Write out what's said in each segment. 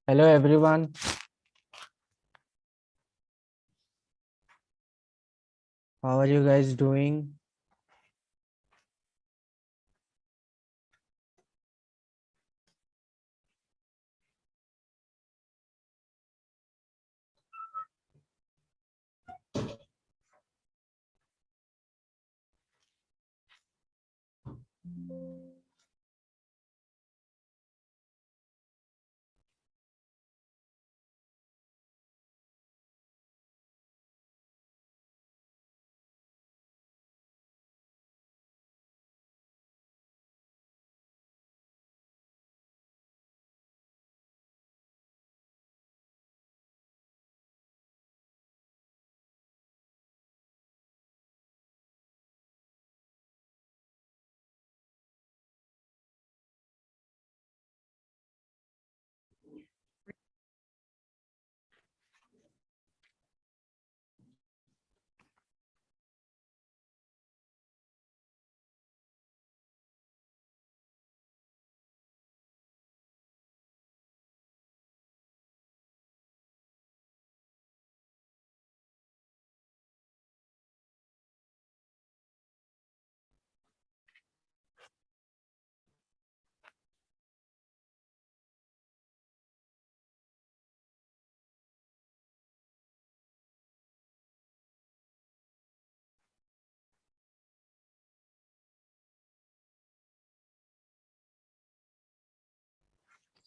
Hello everyone. How are you guys doing?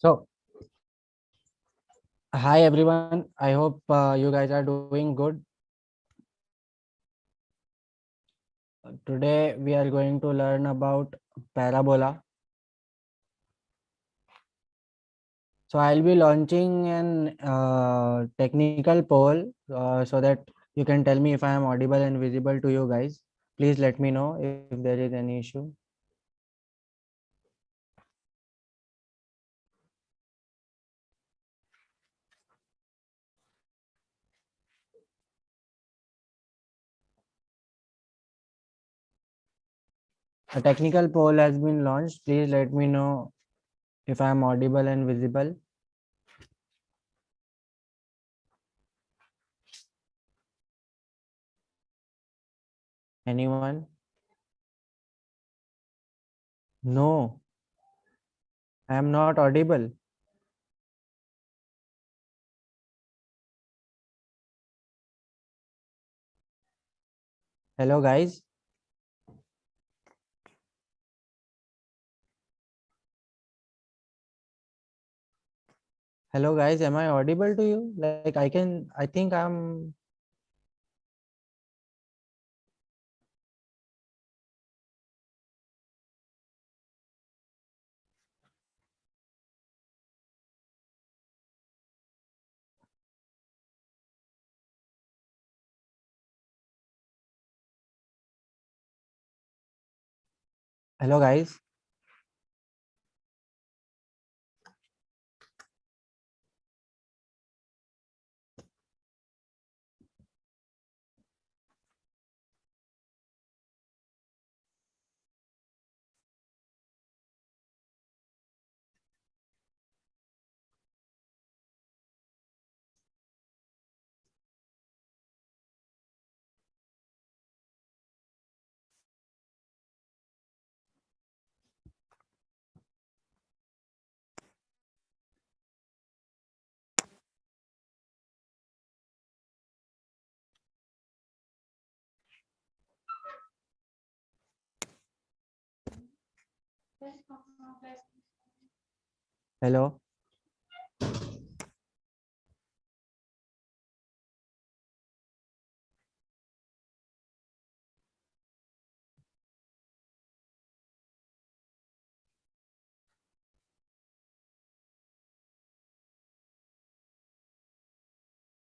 So, hi everyone. I hope you guys are doing good. Today we are going to learn about parabola. So, I'll be launching an technical poll so that you can tell me if I am audible and visible to you guys. Please let me know if there is any issue. A technical poll has been launched. Please let me know if I am audible and visible. Anyone? No, I am not audible. Hello guys. Hello guys, am I audible to you? Like I think I'm. Hello guys. Hello.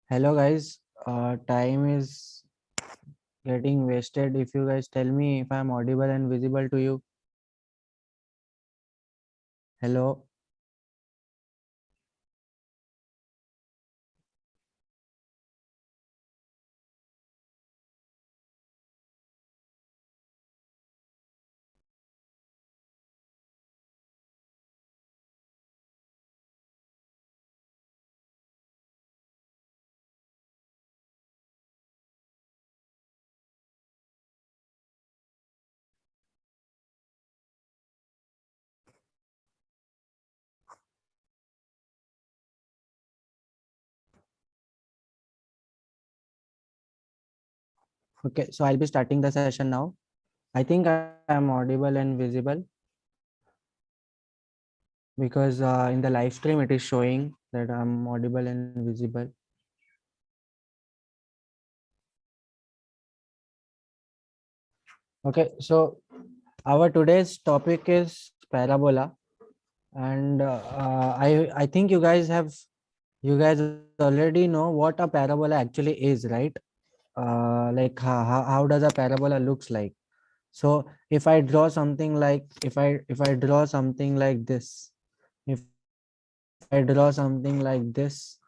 Hello guys. Time is getting wasted. If you guys tell me if I'm audible and visible to you. Hello. Okay, so I'll be starting the session now. I think I am audible and visible because in the live stream it is showing that I'm audible and visible. Okay, so our today's topic is parabola, and I think you guys already know what a parabola actually is, right? Like how does a parabola looks like? So if I draw something like if I draw something like this, if I draw something like this,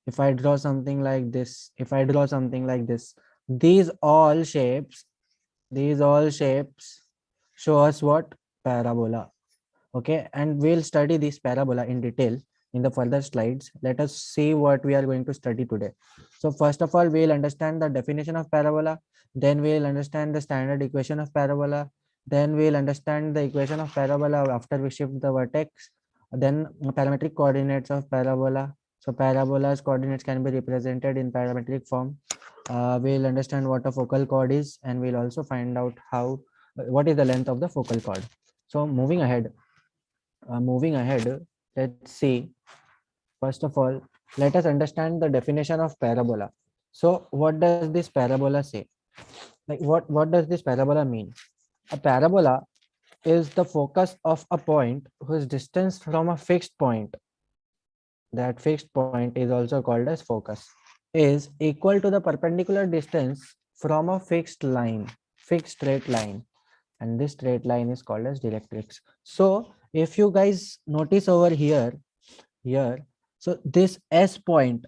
if I draw something like this, if I draw something like this, these all shapes, show us what? Parabola. Okay, and we'll study this parabola in detail in the further slides. Let us see what we are going to study today. So first of all, we'll understand the definition of parabola, then we'll understand the standard equation of parabola, then we'll understand the equation of parabola after we shift the vertex, then parametric coordinates of parabola. So parabola's coordinates can be represented in parametric form. We'll understand what a focal chord is, and we'll also find out how what is the length of the focal chord. So moving ahead, let's see. First of all, let us understand the definition of parabola. So what does this parabola say? Like what does this parabola mean? A parabola is the focus of a point whose distance from a fixed point, that fixed point is also called as focus, is equal to the perpendicular distance from a fixed straight line, and this straight line is called as directrix. So if you guys notice over here, so this s point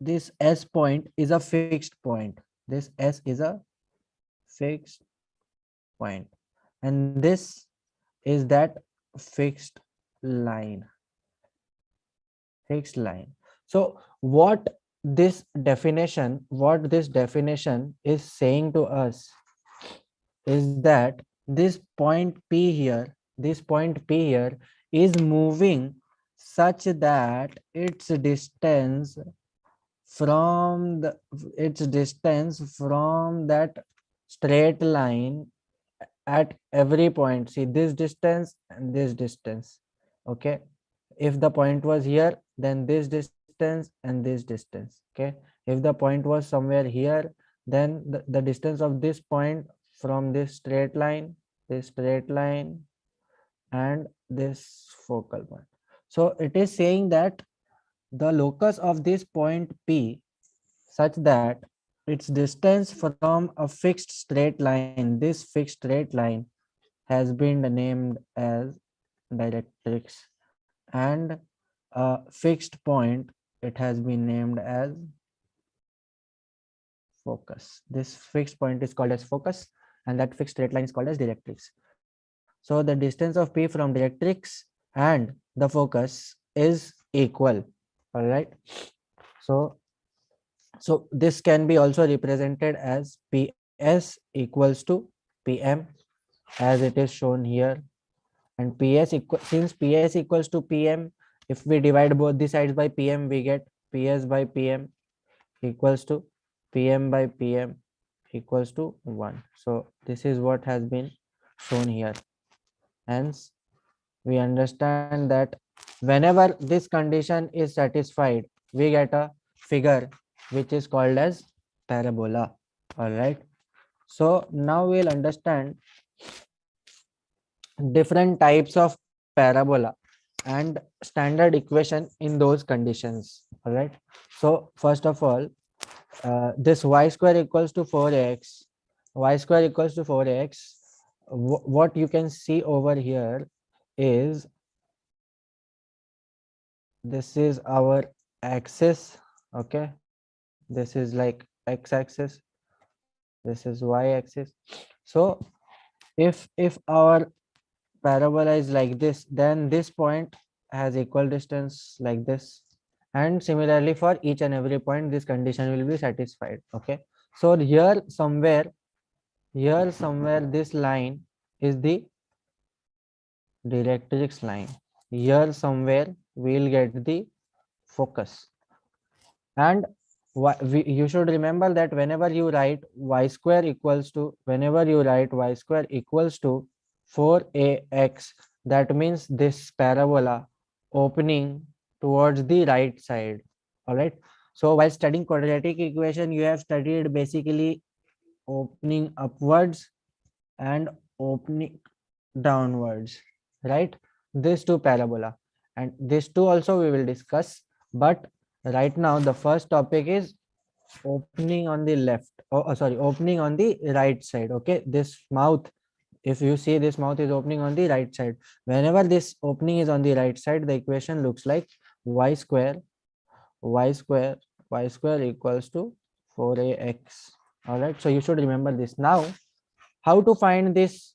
is a fixed point. This s is a fixed point, and this is that fixed line, so what this definition is saying to us is that this point p here is moving such that from the its distance from that straight line at every point. See this distance and this distance. Okay, if the point was here, then this distance and this distance. Okay, if the point was somewhere here, then the distance of this point from this straight line and this focal point. So it is saying that the locus of this point P such that its distance from a fixed straight line, this fixed straight line, has been named as directrix, and a fixed point, it has been named as focus. This fixed point is called as focus, and that fixed straight line is called as directrix. So the distance of P from directrix and the focus is equal. All right. So this can be also represented as PS equals to PM, as it is shown here. And since PS equals to PM, if we divide both the sides by PM, we get PS by PM equals to PM by PM equals to 1. So this is what has been shown here. Hence, we understand that whenever this condition is satisfied, we get a figure which is called as parabola. All right. So now we'll understand different types of parabola and standard equation in those conditions. All right. So first of all, this y square equals to 4x, what you can see over here is this is our axis. Okay, this is like x-axis, this is y-axis. So if our parabola is like this, then this point has equal distance like this, and similarly for each and every point this condition will be satisfied. Okay, so here somewhere this line is the directrix line. Here somewhere we'll get the focus, and You should remember that whenever you write y square equals to, 4ax, that means this parabola opening towards the right side. All right. So while studying quadratic equation, you have studied basically opening upwards and opening downwards, right? These two parabola, and these two also we will discuss, but right now the first topic is opening on the left. Sorry, opening on the right side. Okay, this mouth, if you see, this mouth is opening on the right side. Whenever this opening is on the right side, the equation looks like y square y square y square equals to 4ax. All right, so you should remember this. Now how to find this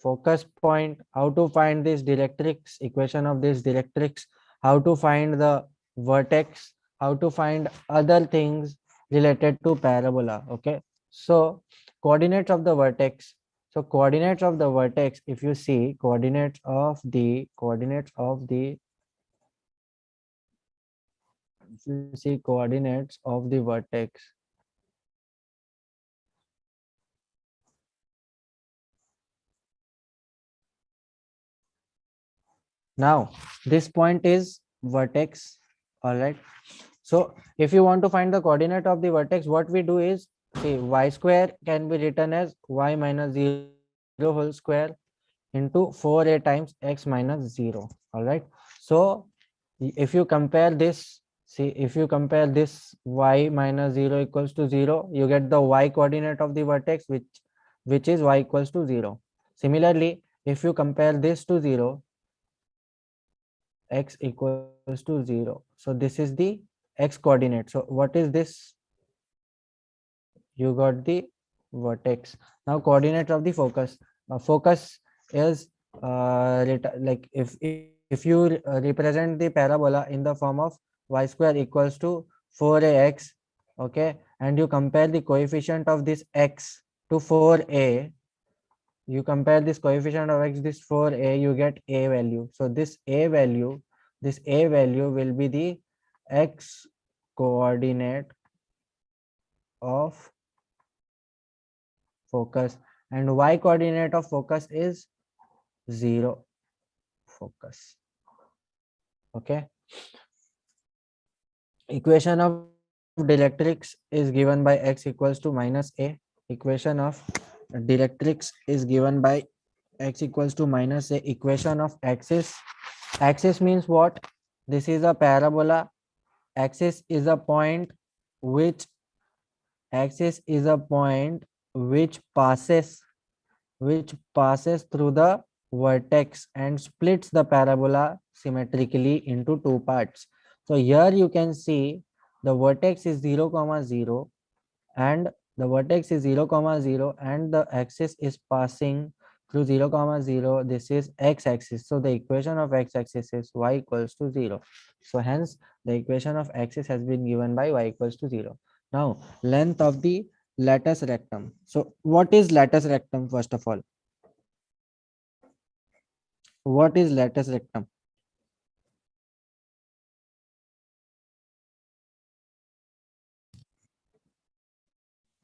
focus point, how to find this directrix, equation of this directrix, how to find the vertex, how to find other things related to parabola. Okay, so coordinates of the vertex. So coordinates of the vertex, if you see coordinates of the vertex. Now this point is vertex. All right. So if you want to find the coordinate of the vertex, what we do is, see, y square can be written as y minus 0 whole square into 4a times x minus 0. All right. So if you compare this, see, if you compare this y minus 0 equals to 0, you get the y coordinate of the vertex, which is y equals to 0. Similarly, if you compare this to 0, x equals to 0. So this is the x coordinate. So what is this? You got the vertex. Now coordinates of the focus. Focus is like if you represent the parabola in the form of y square equals to 4ax, okay, and you compare the coefficient of this x to 4a, you compare this coefficient of x, this 4a, you get a value. So this a value will be the x coordinate of focus, and y coordinate of focus is 0 focus. Okay, equation of directrix is given by x equals to minus a. Equation of directrix is given by x equals to minus a. Equation of axis means what? This is a parabola. Axis is a point which axis is a point which passes through the vertex and splits the parabola symmetrically into two parts. So here you can see the vertex is 0 comma 0, and the vertex is 0 comma 0, and the axis is passing through 0 comma 0. This is x axis. So the equation of x axis is y equals to 0. So hence the equation of axis has been given by y equals to 0. Now length of the latus rectum. So what is latus rectum? First of all, what is latus rectum?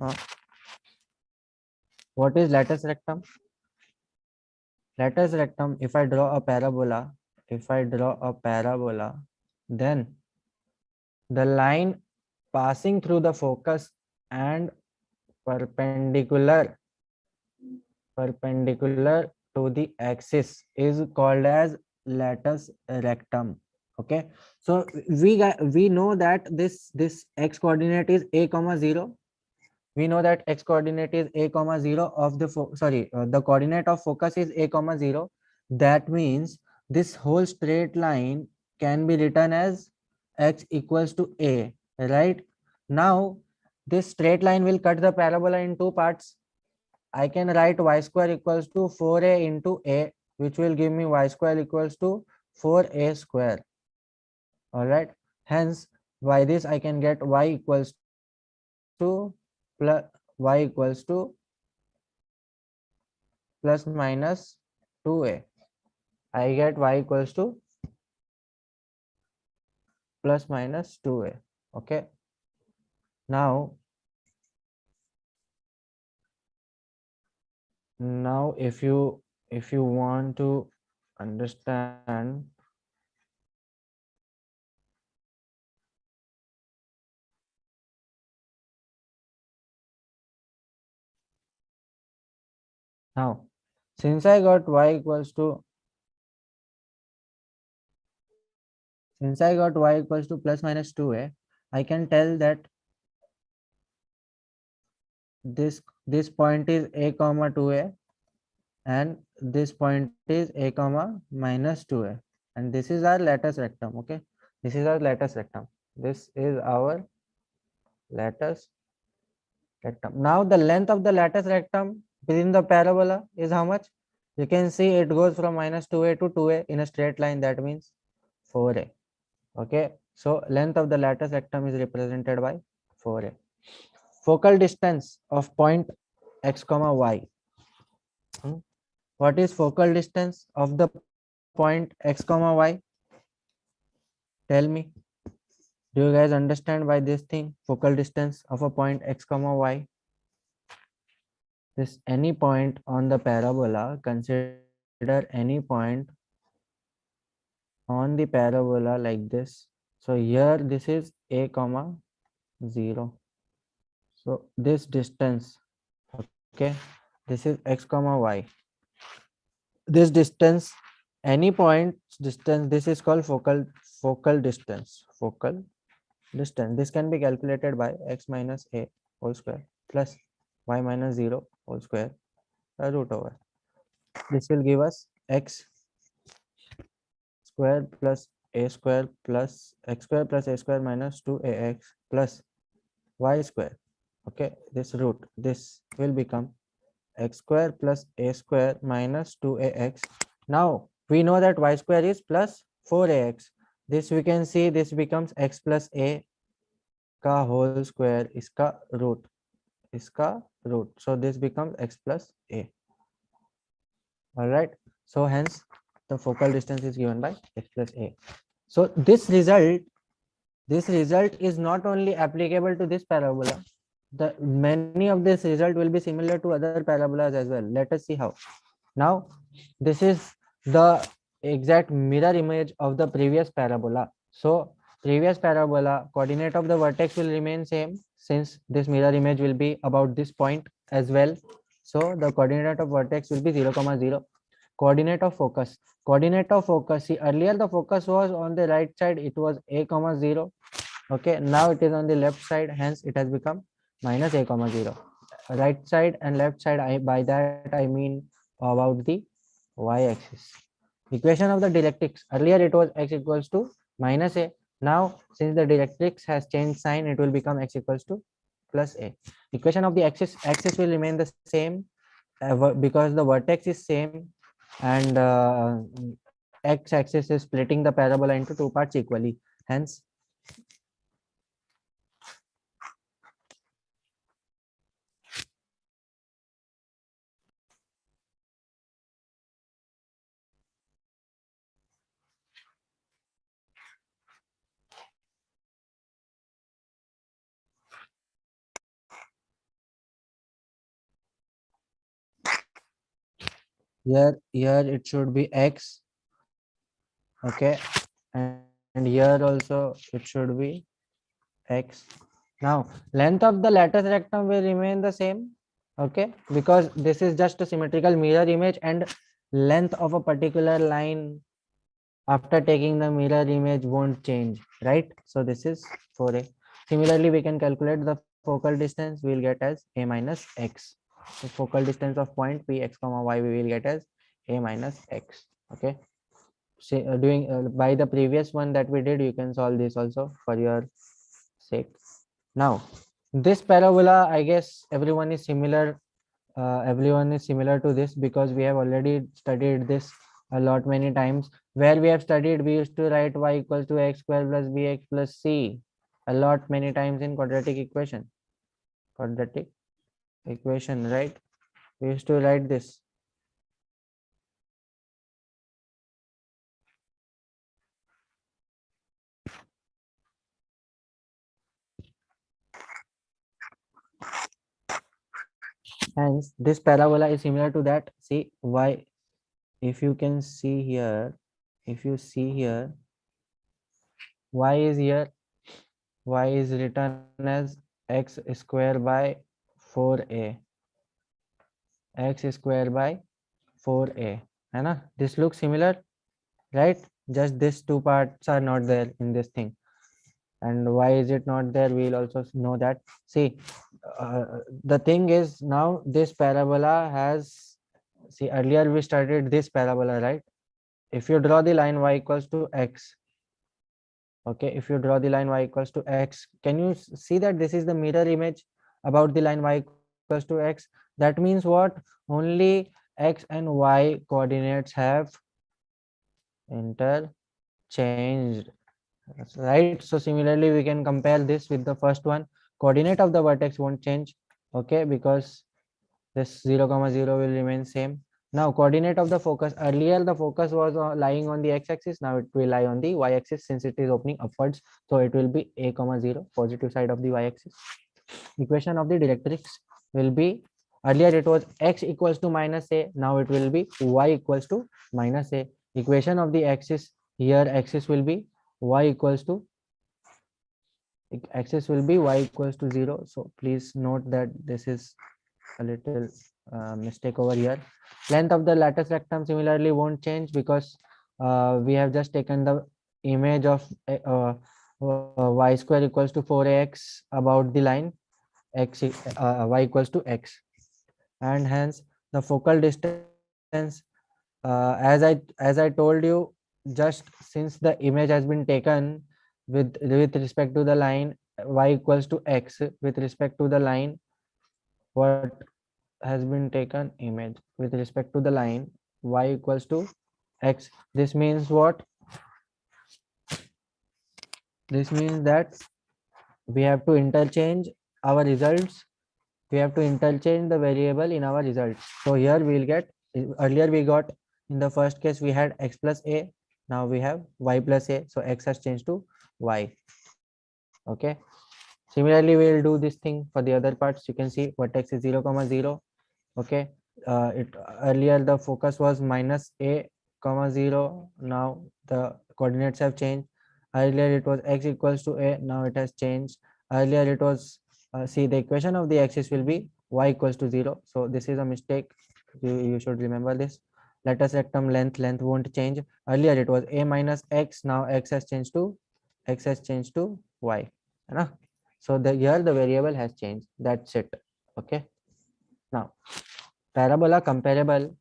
uh, what is latus rectum? Latus rectum, if I draw a parabola, then the line passing through the focus and perpendicular to the axis is called as latus rectum. Okay, so we know that this x coordinate is a comma 0. We know that x coordinate is a comma 0 of the the coordinate of focus is a comma 0. That means this whole straight line can be written as x equals to a, right? Now this straight line will cut the parabola in two parts. I can write y square equals to 4a into a, which will give me y square equals to 4a square. All right, hence by this I can get y equals to plus minus 2a. I get y equals to plus minus 2a. Okay, Now, if you want to understand, now since I got y equals to plus minus 2a, I can tell that this point is a comma 2a, and this point is a comma minus 2a, and this is our lattice rectum. Okay, this is our lattice rectum. This is our lattice rectum. Now the length of the lattice rectum within the parabola is how much? You can see it goes from minus 2a to 2a in a straight line. That means 4a. Okay, so length of the lattice rectum is represented by 4a. Focal distance of point x comma y. What is focal distance of the point x comma y? Tell me. Do you guys understand by this thing? Focal distance of a point x comma y. This any point on the parabola. Consider any point on the parabola like this. So here this is a comma 0. So this distance, okay, this is x comma y. This distance, any point distance, this is called focal distance. Focal distance. This can be calculated by x minus a whole square plus y minus 0 whole square root over. This will give us x square plus a square plus x square plus a square minus 2ax plus y square. Okay, this root, this will become x square plus a square minus 2ax. Now we know that y square is plus 4ax. This we can see, this becomes x plus a का whole square इसका root. So this becomes x plus a. All right. So hence the focal distance is given by x plus a. So this result is not only applicable to this parabola. The many of this result will be similar to other parabolas as well. Let us see how. Now this is the exact mirror image of the previous parabola. So previous parabola, coordinate of the vertex will remain same, since this mirror image will be about this point as well. So the coordinate of vertex will be 0 comma 0. Coordinate of focus, see, earlier the focus was on the right side, it was a comma 0. Okay, now it is on the left side, hence it has become minus a comma 0. Right side and left side, by that I mean about the y-axis. Equation of the directrix, earlier it was x equals to minus a. Now since the directrix has changed sign, it will become x equals to plus a. Equation of the axis will remain the same, because the vertex is same, and x-axis is splitting the parabola into two parts equally. Hence here it should be x. Okay, and here also it should be x. Now length of the lattice rectum will remain the same. Okay, because this is just a symmetrical mirror image, and length of a particular line after taking the mirror image won't change, right? So this is 4a. Similarly, we can calculate the focal distance. We will get as a minus x. So focal distance of point p x comma y we will get as a minus x. Okay, say doing by the previous one that we did, you can solve this also for your sake. Now this parabola, I guess everyone is similar, to this, because we have already studied this a lot many times. Where we have studied, we used to write y equals to x square plus bx plus c a lot many times in quadratic equation. Right? We used to write this. Hence, this parabola is similar to that. See y. If you can see here, if you see here, y is here. Y is written as x square by 4a. X square by 4a. है ना? This looks similar, right? Just these two parts are not there in this thing. And why is it not there? We'll also know that. See, the thing is now this parabola has, see, earlier we started this parabola, right? If you draw the line y equals to x, okay, if you draw the line y equals to x, can you see that this is the mirror image about the line y equals to x? That means what? Only x and y coordinates have interchanged, right? So similarly we can compare this with the first one. Coordinate of the vertex won't change, okay, because this 0, 0 will remain same. Now coordinate of the focus, earlier the focus was lying on the x-axis, now it will lie on the y-axis since it is opening upwards, so it will be a, 0, positive side of the y-axis. Equation of the directrix will be, earlier it was x equals to minus a, now it will be y equals to minus a. Equation of the axis, here axis will be y equals to, axis will be y equals to 0. So please note that this is a little mistake over here. Length of the lattice rectum similarly won't change because we have just taken the image of y square equals to 4ax about the line x y equals to x, and hence the focal distance, as I told you, just since the image has been taken with respect to the line y equals to x, with respect to the line, what has been taken image with respect to the line y equals to x. This means what? This means that we have to interchange our results. We have to interchange the variable in our results. So here we will get, earlier we got, in the first case we had x plus a, now we have y plus a, so x has changed to y. Okay, similarly we will do this thing for the other parts. You can see vertex is 0, 0. Okay, it earlier the focus was minus a, 0. Now the coordinates have changed. Earlier it was x equals to a, now it has changed. Earlier it was, see, the equation of the axis will be y equals to 0. So this is a mistake, you should remember this. Lattice rectum length won't change. Earlier it was a minus x, now x has changed to y, right? So the here the variable has changed, that's it. Okay, now parabola comparable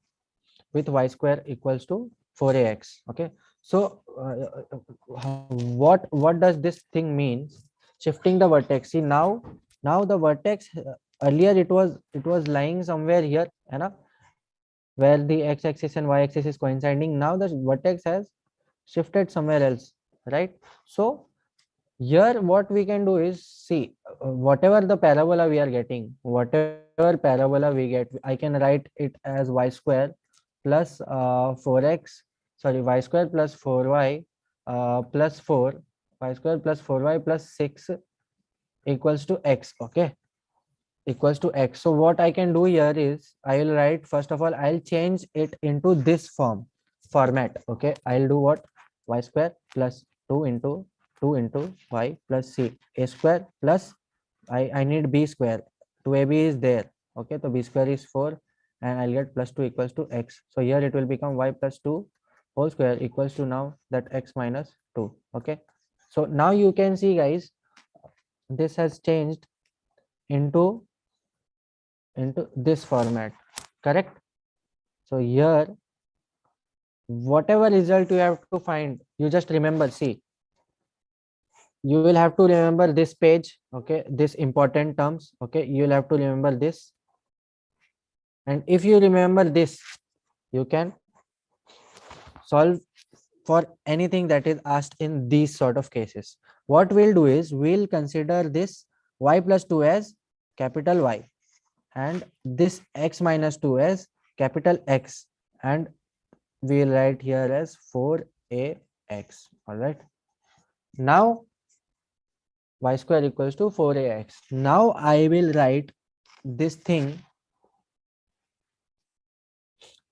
with y square equals to 4ax. Okay, so what does this thing means? Shifting the vertex. See, now the vertex, earlier it was lying somewhere here, where the x-axis and y-axis is coinciding. Now the vertex has shifted somewhere else, right? So here what we can do is, see, whatever the parabola we are getting, whatever parabola we get, I can write it as y square plus 4x, sorry, y square plus 4y plus 4, y square plus 4y plus 6 equals to x. Okay, equals to x. So what I can do here is, I will write, first of all I'll change it into this format. Okay, I'll do what? Y square plus 2 into y plus c, a square plus I need b square, 2ab is there. Okay, so b square is 4 and I'll get plus 2 equals to x. So here it will become y plus 2 whole square equals to now that x minus 2. Okay, so now you can see guys, this has changed into this format, correct? So here whatever result you have to find, you just remember, see, you will have to remember this page. Okay, this important terms. Okay, you will have to remember this, and if you remember this, you can solve for anything that is asked in these sort of cases. What we'll do is, we'll consider this y plus 2 as capital Y, and this x minus 2 as capital X, and we'll write here as 4ax. All right, now y square equals to 4ax. Now I will write this thing,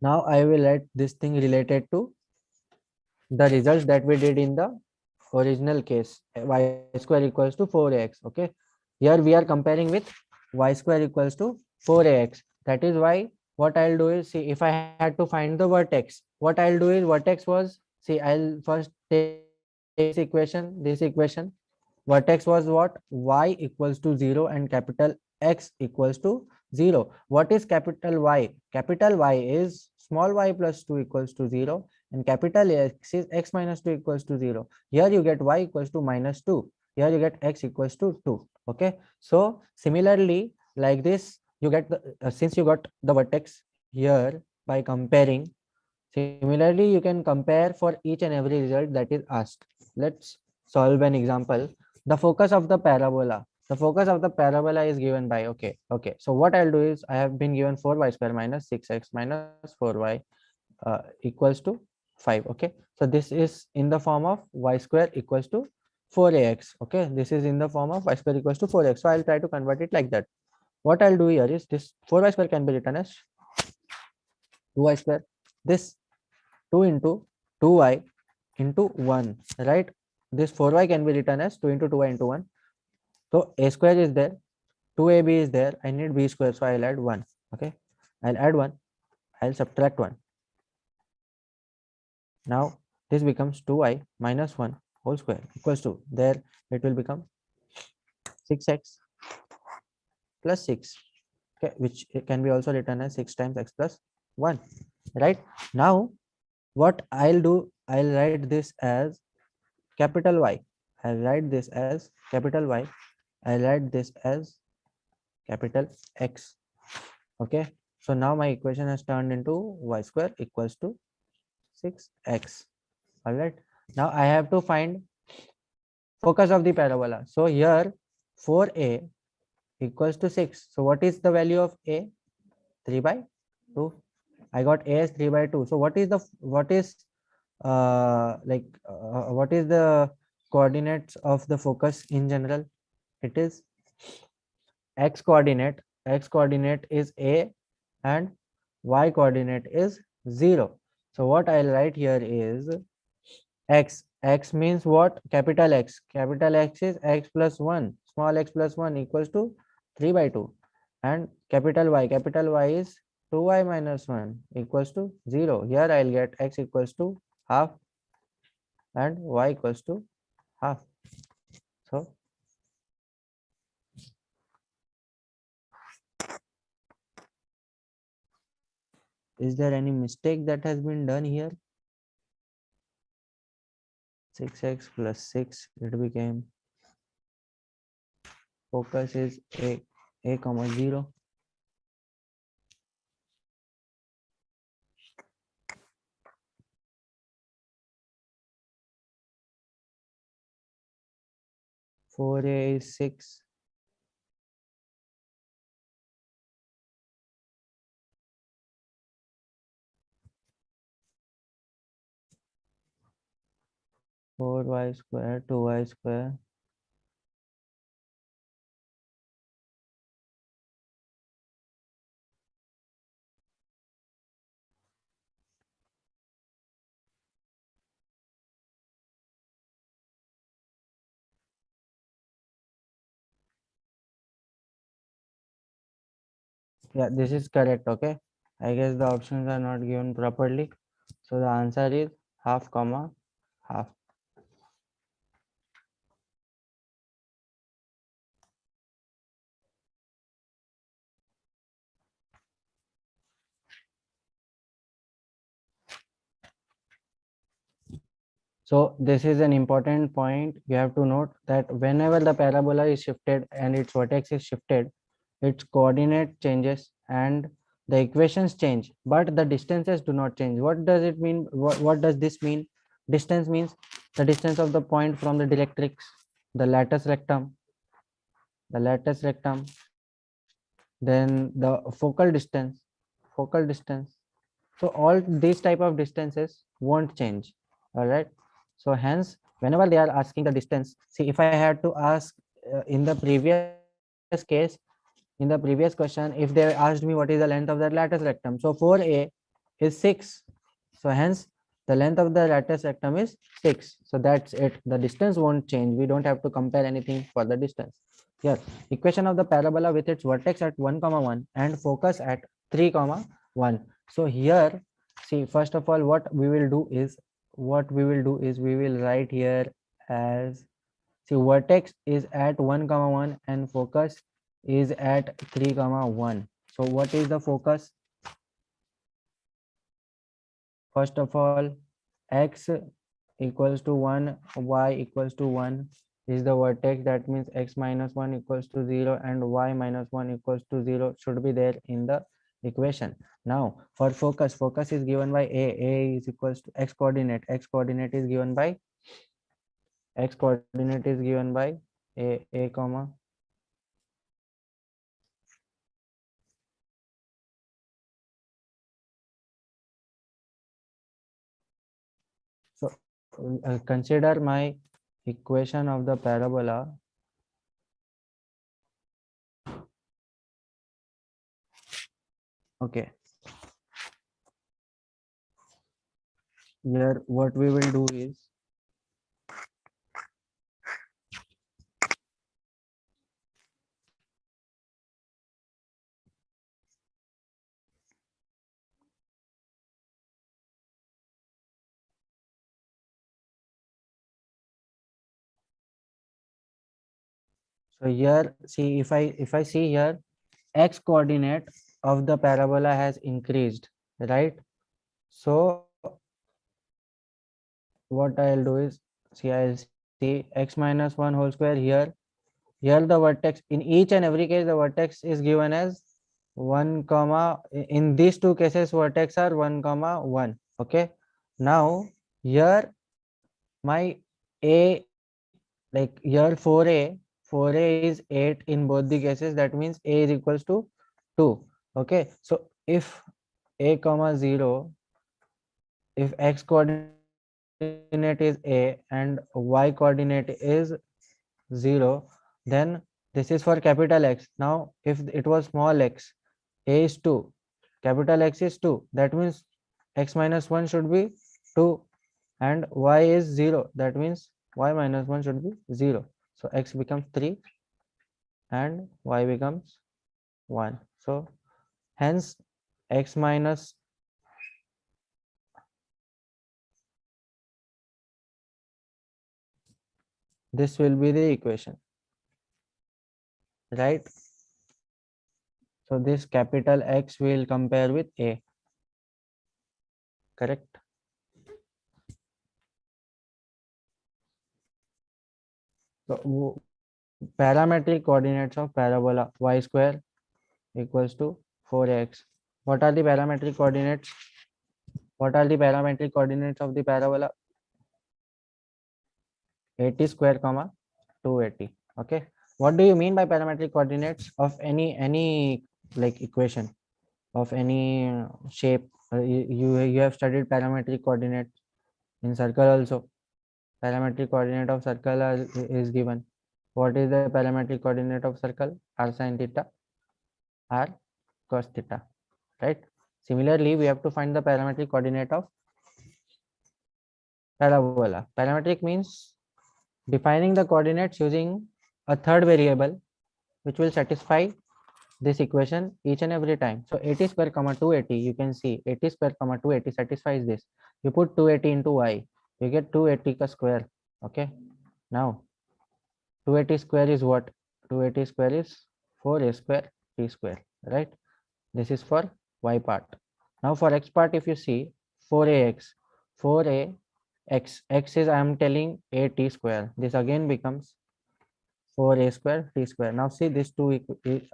now I will write this thing related to the results that we did in the original case, y square equals to 4ax. Okay, here we are comparing with y square equals to 4ax. That is why what I'll do is, see, if I had to find the vertex, what I'll do is, vertex was, see, I'll first take this equation. Vertex was what? Y equals to 0 and capital X equals to 0. What is capital Y? Capital Y is small y plus 2 equals to 0, and capital X is x minus 2 equals to 0. Here you get y equals to minus 2. Here you get x equals to 2. Okay. So similarly, like this, you get the, since you got the vertex here by comparing, similarly, you can compare for each and every result that is asked. Let's solve an example. The focus of the parabola. The focus of the parabola is given by, okay. So what I'll do is, I have been given 4y square minus 6x minus 4y equals to 5. Okay. So this is in the form of y square equals to 4ax. Okay. This is in the form of y square equals to 4x. So I'll try to convert it like that. What I'll do here is, this 4y square can be written as 2y square. This 2 into 2y into 1, right? This 4y can be written as 2 into 2y into 1. So a square is there, 2ab is there, I need b square, so I'll add 1. Okay, I'll add 1, I'll subtract 1. Now this becomes 2y minus 1 whole square equals to, there it will become 6x plus 6. Okay, which it can be also written as 6 times x plus 1, right? Now what I'll do, I'll write this as capital Y. I'll write this as capital Y. I'll write this as capital X. Okay. So now my equation has turned into y square equals to 6x. All right. Now I have to find focus of the parabola. So here 4a equals to 6. So what is the value of a? 3 by 2. I got a as 3 by 2. So what is the, what is the coordinates of the focus in general? It is x coordinate. X coordinate is a and y coordinate is 0. So what I'll write here is x. X means what? Capital X. Capital X is x plus 1. Small x plus 1 equals to 3 by 2. And capital Y. Capital Y is 2y minus 1 equals to 0. Here I'll get x equals to half and y equals to half. So is there any mistake that has been done here? 6x plus 6, it became, focus is a comma 0. Four a is 6. Four y square, 2y square. Yeah, this is correct. Okay, I guess the options are not given properly, so the answer is half comma half. So this is an important point. You have to note that whenever the parabola is shifted and its vertex is shifted, its coordinate changes and the equations change, but the distances do not change. What does it mean? What does this mean? Distance means the distance of the point from the directrix, the the latus rectum, then the focal distance. So all these type of distances won't change. All right. So hence, whenever they are asking the distance, see, if I had to ask in the previous case, in the previous question, if they asked me what is the length of the lattice rectum, so 4a is 6. So hence the length of the lattice rectum is 6. So that's it. The distance won't change. We don't have to compare anything for the distance. Here, equation of the parabola with its vertex at 1 comma 1 and focus at 3 comma 1. So here, see, first of all, what we will do is we will write here as, see, vertex is at 1 comma 1 and focus is at 3 comma 1. So what is the focus? First of all, x equals to 1, y equals to 1 is the vertex. That means x minus 1 equals to 0 and y minus 1 equals to 0 should be there in the equation. Now for focus is given by a is equals to x coordinate. X coordinate is given by a comma. So consider my equation of the parabola. Okay, here what we will do is, so here see, if I see here, x coordinate of the parabola has increased, right? So what I'll do is, see, I'll see x minus 1 whole square here. Here the vertex, in each and every case the vertex is given as 1 comma, in these two cases vertex are 1 comma 1. Okay, now here my a, like here 4a is 8 in both the cases. That means a is equals to 2. Okay, so if a comma 0, if x coordinate is a and y coordinate is 0, then this is for capital X. Now if it was small x, a is 2, capital X is 2, that means x minus 1 should be 2 and y is 0, that means y minus 1 should be 0. So x becomes 3 and y becomes 1. So hence x minus, this will be the equation, right? So this capital X will compare with a, correct? So parametric coordinates of parabola y square equals to 4x. What are the parametric coordinates? What are the parametric coordinates of the parabola? 80 square comma 280. Okay. What do you mean by parametric coordinates of any like equation of any shape? You have studied parametric coordinates in circle also. Parametric coordinate of circle is given. What is the parametric coordinate of circle? R sin theta, R cos theta, right? Similarly, we have to find the parametric coordinate of parabola. Parametric means defining the coordinates using a third variable which will satisfy this equation each and every time. So 80 square comma 280, you can see 80 square comma 280 satisfies this. You put 280 into y, you get 280 ka square. Okay, now 280 square is what? 280 square is 4a square t square, right? This is for y part. Now for x part, if you see 4ax, 4a x is, I am telling a t square. This again becomes 4a square t square. Now see, these two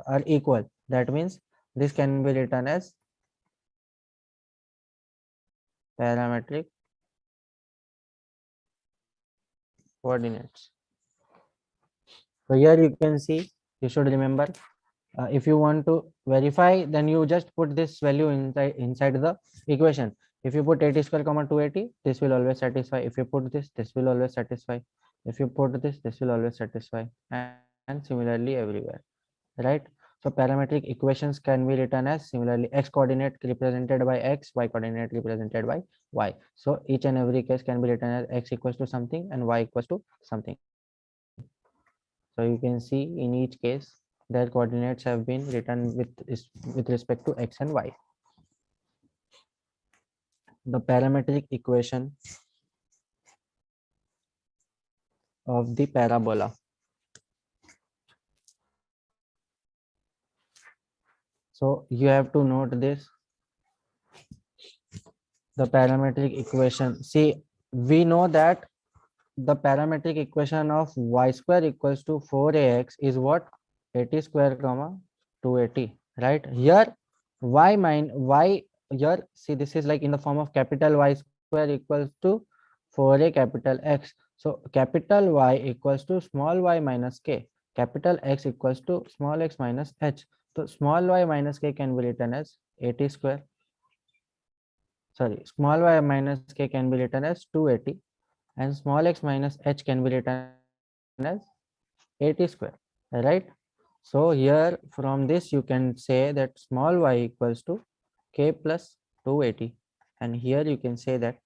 are equal. That means this can be written as parametric coordinates. So here you can see, you should remember, if you want to verify, then you just put this value inside the equation. If you put 80 square comma 280, this will always satisfy. If you put this will always satisfy. If you put this will always satisfy, and similarly everywhere, right? So parametric equations can be written as similarly x coordinate represented by x, y coordinate represented by y. So each and every case can be written as x equals to something and y equals to something. So you can see in each case their coordinates have been written with respect to x and y. The parametric equation of the parabola. So you have to note this, the parametric equation. See, we know that the parametric equation of y square equals to 4ax is what? 80 square comma 280, right? Here y here, see, this is like in the form of capital Y square equals to 4a capital X. So capital Y equals to small y minus k, capital X equals to small x minus h. So small y minus k can be written as 80 square, sorry, small y minus k can be written as 280, and small x minus h can be written as 80 square, right? So here from this you can say that small y equals to k plus 280, and here you can say that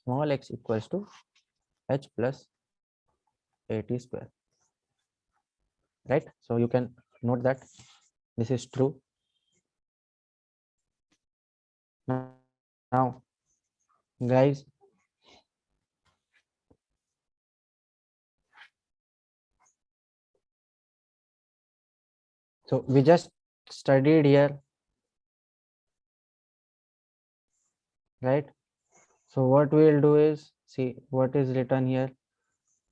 small x equals to h plus 80 square, right? So you can note that this is true. Now guys, so we just studied here, right? So what we will do is, see what is written here.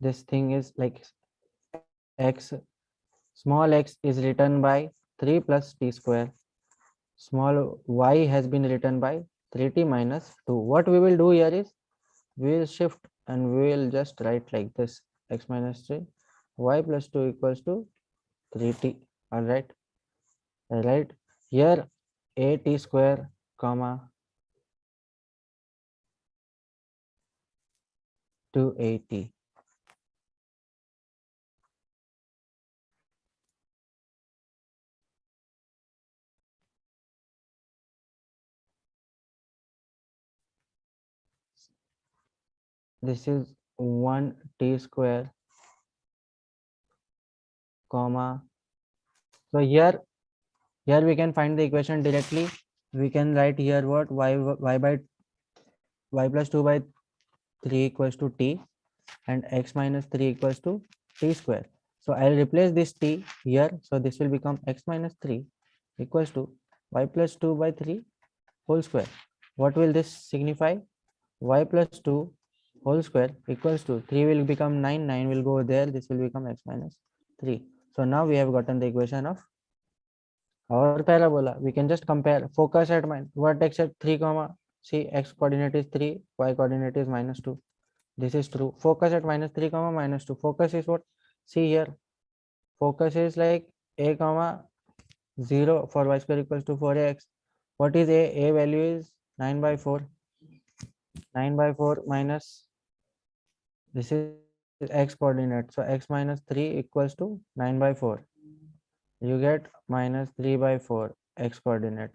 This thing is like x, small x is written by 3 plus t square, small y has been written by 3t minus 2. What we will do here is we will shift and we will just write like this, x minus 3, y plus 2 equals to 3t. All right, right here a t square comma 280. This is 1 t square comma, so here we can find the equation directly. We can write here what y by y plus 2 by 3 equals to t, and x minus 3 equals to t square. So I'll replace this t here, so this will become x minus 3 equals to y plus 2 by 3 whole square. What will this signify? Y plus 2 whole square equals to 3 will become 9, 9 will go there, this will become x minus 3. So now we have gotten the equation of our parabola. We can just compare focus at vertex at 3 comma, see x coordinate is 3, y coordinate is minus 2. This is true. Focus at minus 3 comma minus 2. Focus is what? See here, focus is like a comma 0 for y square equals to 4x. What is a value is 9 by 4, 9 by 4 minus, this is x coordinate, so x minus 3 equals to 9 by 4. You get minus 3 by 4 x coordinate.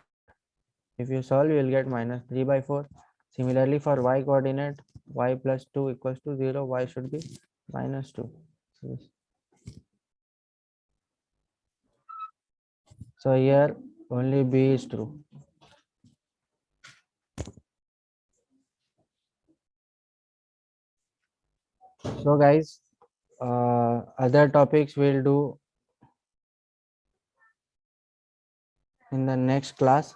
If you solve, you will get minus 3 by 4. Similarly for y coordinate, y plus 2 equals to 0, y should be minus 2. So here only b is true. So guys, other topics we'll do in the next class.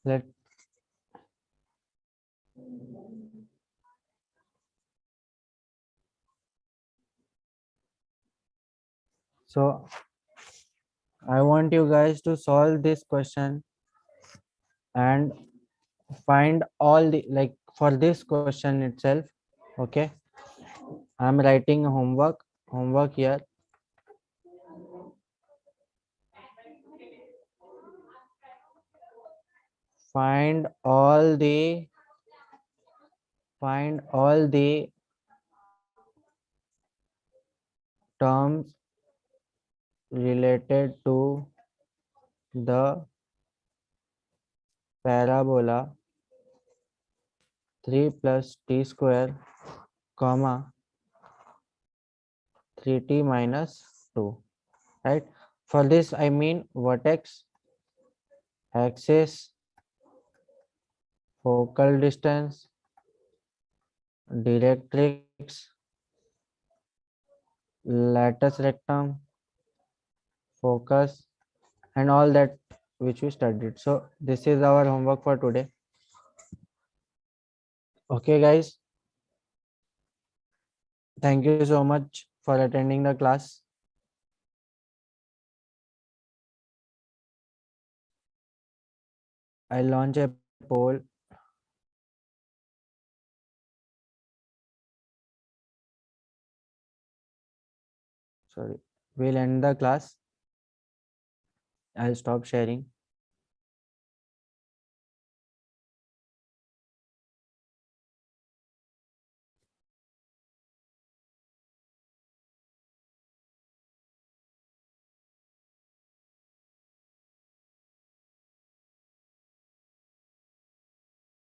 Let so I want you guys to solve this question and find all the, like, for this question itself. Okay, I'm writing homework here. Find all the Find all the terms related to the parabola 3 plus t square, comma 3t minus 2. Right? For this, I mean vertex, axis, focal distance, directrix, latus rectum, focus, and all that which we studied. So this is our homework for today. Okay, guys. Thank you so much for attending the class. I'll launch a poll. Sorry. We'll end the class. I'll stop sharing.